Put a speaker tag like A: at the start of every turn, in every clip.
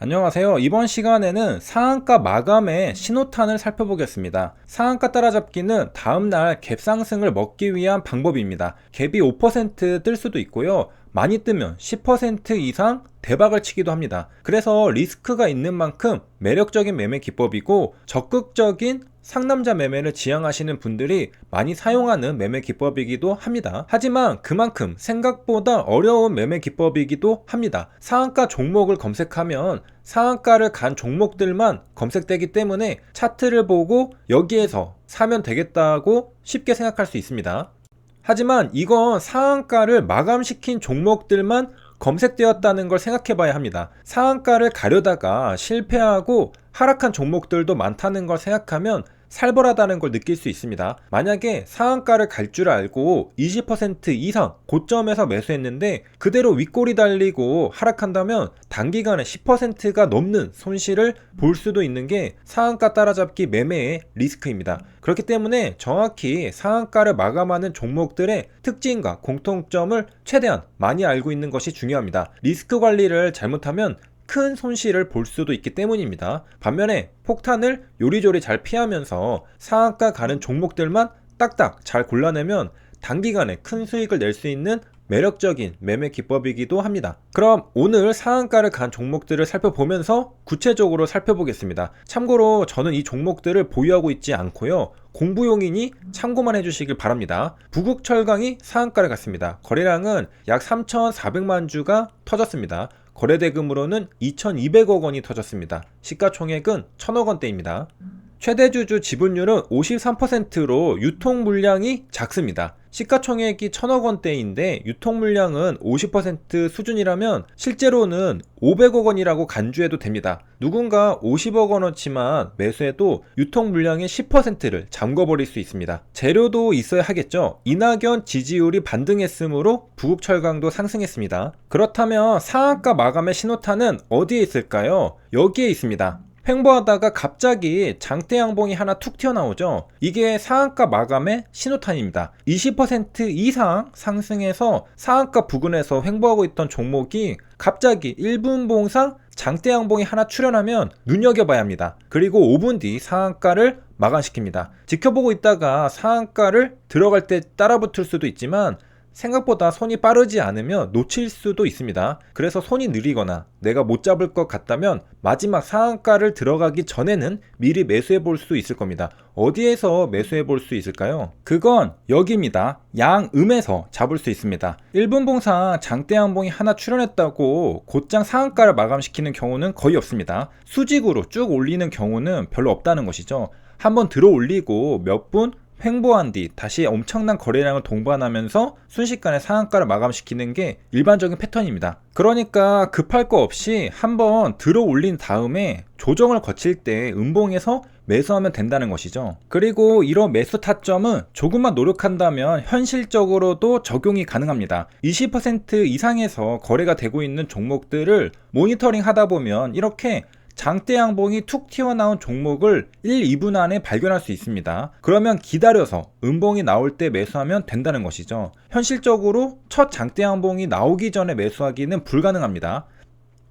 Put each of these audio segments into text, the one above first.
A: 안녕하세요. 이번 시간에는 상한가 마감의 신호탄을 살펴보겠습니다. 상한가 따라잡기는 다음날 갭 상승을 먹기 위한 방법입니다. 갭이 5% 뜰 수도 있고요. 많이 뜨면 10% 이상 대박을 치기도 합니다. 그래서 리스크가 있는 만큼 매력적인 매매 기법이고 적극적인 상남자 매매를 지향하시는 분들이 많이 사용하는 매매 기법이기도 합니다. 하지만 그만큼 생각보다 어려운 매매 기법이기도 합니다. 상한가 종목을 검색하면 상한가를 간 종목들만 검색되기 때문에 차트를 보고 여기에서 사면 되겠다고 쉽게 생각할 수 있습니다. 하지만 이건 상한가를 마감시킨 종목들만 검색되었다는 걸 생각해 봐야 합니다. 상한가를 가려다가 실패하고 하락한 종목들도 많다는 걸 생각하면 살벌하다는 걸 느낄 수 있습니다. 만약에 상한가를 갈 줄 알고 20% 이상 고점에서 매수했는데 그대로 윗골이 달리고 하락한다면 단기간에 10%가 넘는 손실을 볼 수도 있는 게 상한가 따라잡기 매매의 리스크입니다. 그렇기 때문에 정확히 상한가를 마감하는 종목들의 특징과 공통점을 최대한 많이 알고 있는 것이 중요합니다. 리스크 관리를 잘못하면 큰 손실을 볼 수도 있기 때문입니다. 반면에 폭탄을 요리조리 잘 피하면서 상한가 가는 종목들만 딱딱 잘 골라내면 단기간에 큰 수익을 낼 수 있는 매력적인 매매 기법이기도 합니다. 그럼 오늘 상한가를 간 종목들을 살펴보면서 구체적으로 살펴보겠습니다. 참고로 저는 이 종목들을 보유하고 있지 않고요. 공부용이니 참고만 해주시길 바랍니다. 부국철강이 상한가를 갔습니다. 거래량은 약 3,400만 주가 터졌습니다. 거래대금으로는 2,200억 원이 터졌습니다. 시가총액은 1,000억 원대입니다. 최대주주 지분율은 53%로 유통 물량이 작습니다. 시가총액이 1,000억 원대인데 유통 물량은 50% 수준이라면 실제로는 500억 원이라고 간주해도 됩니다. 누군가 50억 원어치만 매수해도 유통 물량의 10%를 잠궈버릴 수 있습니다. 재료도 있어야 하겠죠. 이낙연 지지율이 반등했으므로 부국철강도 상승했습니다. 그렇다면 상한가 마감의 신호탄은 어디에 있을까요? 여기에 있습니다. 횡보하다가 갑자기 장대 양봉이 하나 툭 튀어나오죠. 이게 상한가 마감의 신호탄입니다. 20% 이상 상승해서 상한가 부근에서 횡보하고 있던 종목이 갑자기 1분 봉상 장대 양봉이 하나 출현하면 눈여겨봐야 합니다. 그리고 5분 뒤 상한가를 마감시킵니다. 지켜보고 있다가 상한가를 들어갈 때 따라붙을 수도 있지만 생각보다 손이 빠르지 않으면 놓칠 수도 있습니다. 그래서 손이 느리거나 내가 못 잡을 것 같다면 마지막 상한가를 들어가기 전에는 미리 매수해 볼 수 있을 겁니다. 어디에서 매수해 볼 수 있을까요? 그건 여기입니다. 양음에서 잡을 수 있습니다. 1분 봉상 장대 양봉이 하나 출현했다고 곧장 상한가를 마감시키는 경우는 거의 없습니다. 수직으로 쭉 올리는 경우는 별로 없다는 것이죠. 한번 들어 올리고 몇 분 횡보한 뒤 다시 엄청난 거래량을 동반하면서 순식간에 상한가를 마감시키는 게 일반적인 패턴입니다. 그러니까 급할 거 없이 한번 들어 올린 다음에 조정을 거칠 때 음봉에서 매수하면 된다는 것이죠. 그리고 이런 매수 타점은 조금만 노력한다면 현실적으로도 적용이 가능합니다. 20% 이상에서 거래가 되고 있는 종목들을 모니터링 하다 보면 이렇게 장대 양봉이 툭 튀어나온 종목을 1, 2분 안에 발견할 수 있습니다. 그러면 기다려서 음봉이 나올 때 매수하면 된다는 것이죠. 현실적으로 첫 장대 양봉이 나오기 전에 매수하기는 불가능합니다.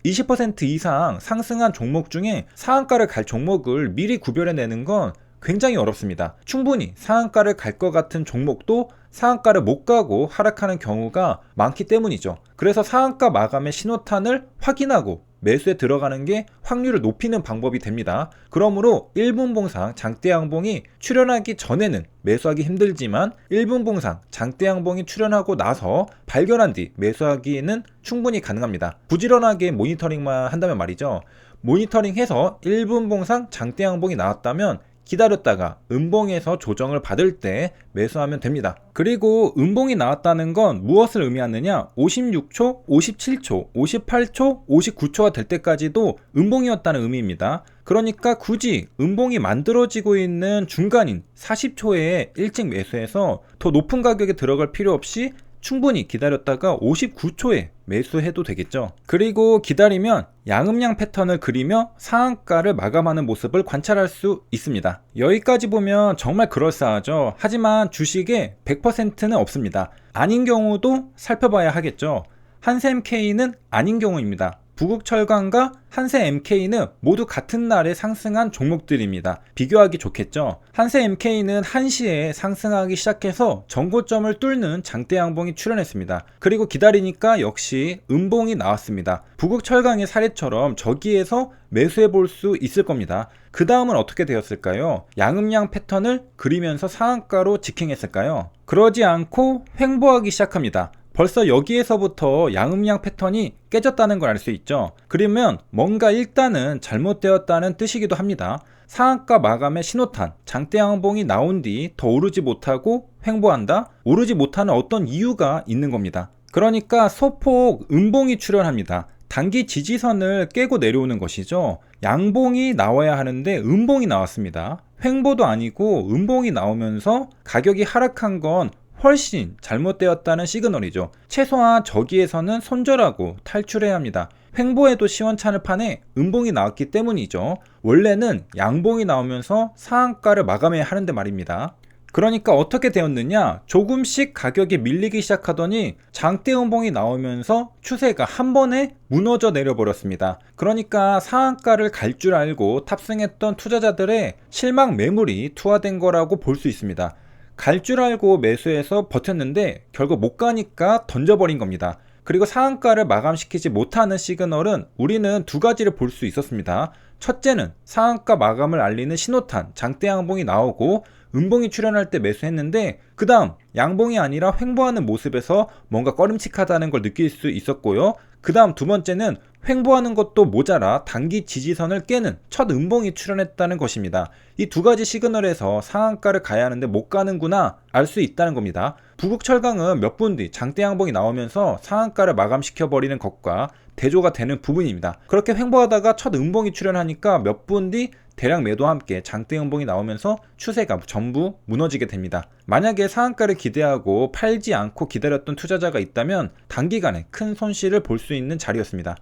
A: 20% 이상 상승한 종목 중에 상한가를 갈 종목을 미리 구별해내는 건 굉장히 어렵습니다. 충분히 상한가를 갈 것 같은 종목도 상한가를 못 가고 하락하는 경우가 많기 때문이죠. 그래서 상한가 마감의 신호탄을 확인하고 매수에 들어가는 게 확률을 높이는 방법이 됩니다. 그러므로 1분 봉상 장대 양봉이 출현하기 전에는 매수하기 힘들지만 1분 봉상 장대 양봉이 출현하고 나서 발견한 뒤 매수하기에는 충분히 가능합니다. 부지런하게 모니터링만 한다면 말이죠. 모니터링해서 1분 봉상 장대 양봉이 나왔다면 기다렸다가 음봉에서 조정을 받을 때 매수하면 됩니다. 그리고 음봉이 나왔다는 건 무엇을 의미하느냐? 56초, 57초, 58초, 59초가 될 때까지도 음봉이었다는 의미입니다. 그러니까 굳이 음봉이 만들어지고 있는 중간인 40초에 일찍 매수해서 더 높은 가격에 들어갈 필요 없이 충분히 기다렸다가 59초에 매수해도 되겠죠. 그리고 기다리면 양음양 패턴을 그리며 상한가를 마감하는 모습을 관찰할 수 있습니다. 여기까지 보면 정말 그럴싸하죠. 하지만 주식에 100%는 없습니다. 아닌 경우도 살펴봐야 하겠죠. 한샘K는 아닌 경우입니다. 부국철강과 한세MK는 모두 같은 날에 상승한 종목들입니다. 비교하기 좋겠죠. 한세MK는 1시에 상승하기 시작해서 전고점을 뚫는 장대 양봉이 출현했습니다. 그리고 기다리니까 역시 음봉이 나왔습니다. 부국철강의 사례처럼 저기에서 매수해 볼 수 있을 겁니다. 그 다음은 어떻게 되었을까요? 양음양 패턴을 그리면서 상한가로 직행했을까요? 그러지 않고 횡보하기 시작합니다. 벌써 여기에서부터 양음양 패턴이 깨졌다는 걸 알 수 있죠. 그러면 뭔가 일단은 잘못되었다는 뜻이기도 합니다. 상한가 마감의 신호탄, 장대 양봉이 나온 뒤 더 오르지 못하고 횡보한다? 오르지 못하는 어떤 이유가 있는 겁니다. 그러니까 소폭 음봉이 출현합니다. 단기 지지선을 깨고 내려오는 것이죠. 양봉이 나와야 하는데 음봉이 나왔습니다. 횡보도 아니고 음봉이 나오면서 가격이 하락한 건 훨씬 잘못되었다는 시그널이죠. 최소한 저기에서는 손절하고 탈출해야 합니다. 횡보에도 시원찮을 판에 음봉이 나왔기 때문이죠. 원래는 양봉이 나오면서 상한가를 마감해야 하는데 말입니다. 그러니까 어떻게 되었느냐? 조금씩 가격이 밀리기 시작하더니 장대 음봉이 나오면서 추세가 한 번에 무너져 내려버렸습니다. 그러니까 상한가를 갈 줄 알고 탑승했던 투자자들의 실망 매물이 투하된 거라고 볼 수 있습니다. 갈 줄 알고 매수해서 버텼는데 결국 못 가니까 던져버린 겁니다. 그리고 상한가를 마감시키지 못하는 시그널은 우리는 두 가지를 볼 수 있었습니다. 첫째는 상한가 마감을 알리는 신호탄, 장대 양봉이 나오고 음봉이 출현할 때 매수했는데 그 다음 양봉이 아니라 횡보하는 모습에서 뭔가 꺼림칙하다는 걸 느낄 수 있었고요. 그 다음 두 번째는 횡보하는 것도 모자라 단기 지지선을 깨는 첫 음봉이 출현했다는 것입니다. 이 두 가지 시그널에서 상한가를 가야 하는데 못 가는구나 알 수 있다는 겁니다. 부국철강은 몇 분 뒤 장대 양봉이 나오면서 상한가를 마감시켜버리는 것과 대조가 되는 부분입니다. 그렇게 횡보하다가 첫 음봉이 출현하니까 몇 분 뒤 대량 매도와 함께 장대 음봉이 나오면서 추세가 전부 무너지게 됩니다. 만약에 상한가를 기대하고 팔지 않고 기다렸던 투자자가 있다면 단기간에 큰 손실을 볼 수 있는 자리였습니다.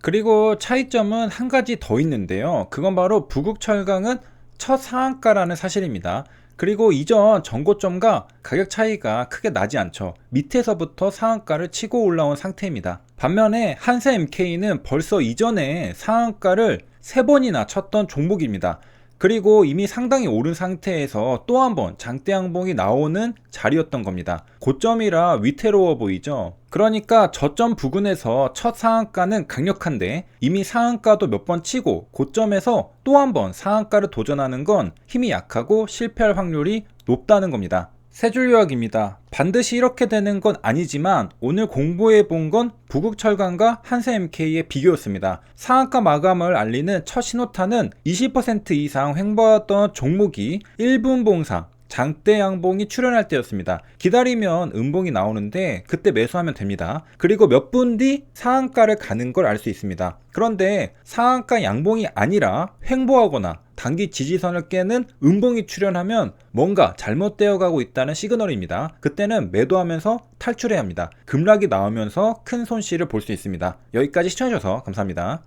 A: 그리고 차이점은 한 가지 더 있는데요. 그건 바로 부국철강은 첫 상한가라는 사실입니다. 그리고 이전 전고점과 가격 차이가 크게 나지 않죠. 밑에서부터 상한가를 치고 올라온 상태입니다. 반면에 한세MK는 벌써 이전에 상한가를 3번이나 쳤던 종목입니다. 그리고 이미 상당히 오른 상태에서 또 한 번 장대 양봉이 나오는 자리였던 겁니다. 고점이라 위태로워 보이죠. 그러니까 저점 부근에서 첫 상한가는 강력한데 이미 상한가도 몇 번 치고 고점에서 또 한 번 상한가를 도전하는 건 힘이 약하고 실패할 확률이 높다는 겁니다. 세 줄 요약입니다. 반드시 이렇게 되는 건 아니지만 오늘 공부해 본 건 부국철강과 한세MK의 비교였습니다. 상한가 마감을 알리는 첫 신호탄은 20% 이상 횡보했던 종목이 1분 봉상 장대 양봉이 출현할 때였습니다. 기다리면 음봉이 나오는데 그때 매수하면 됩니다. 그리고 몇 분 뒤 상한가를 가는 걸 알 수 있습니다. 그런데 상한가 양봉이 아니라 횡보하거나 단기 지지선을 깨는 음봉이 출현하면 뭔가 잘못되어 가고 있다는 시그널입니다. 그때는 매도하면서 탈출해야 합니다. 급락이 나오면서 큰 손실을 볼 수 있습니다. 여기까지 시청해주셔서 감사합니다.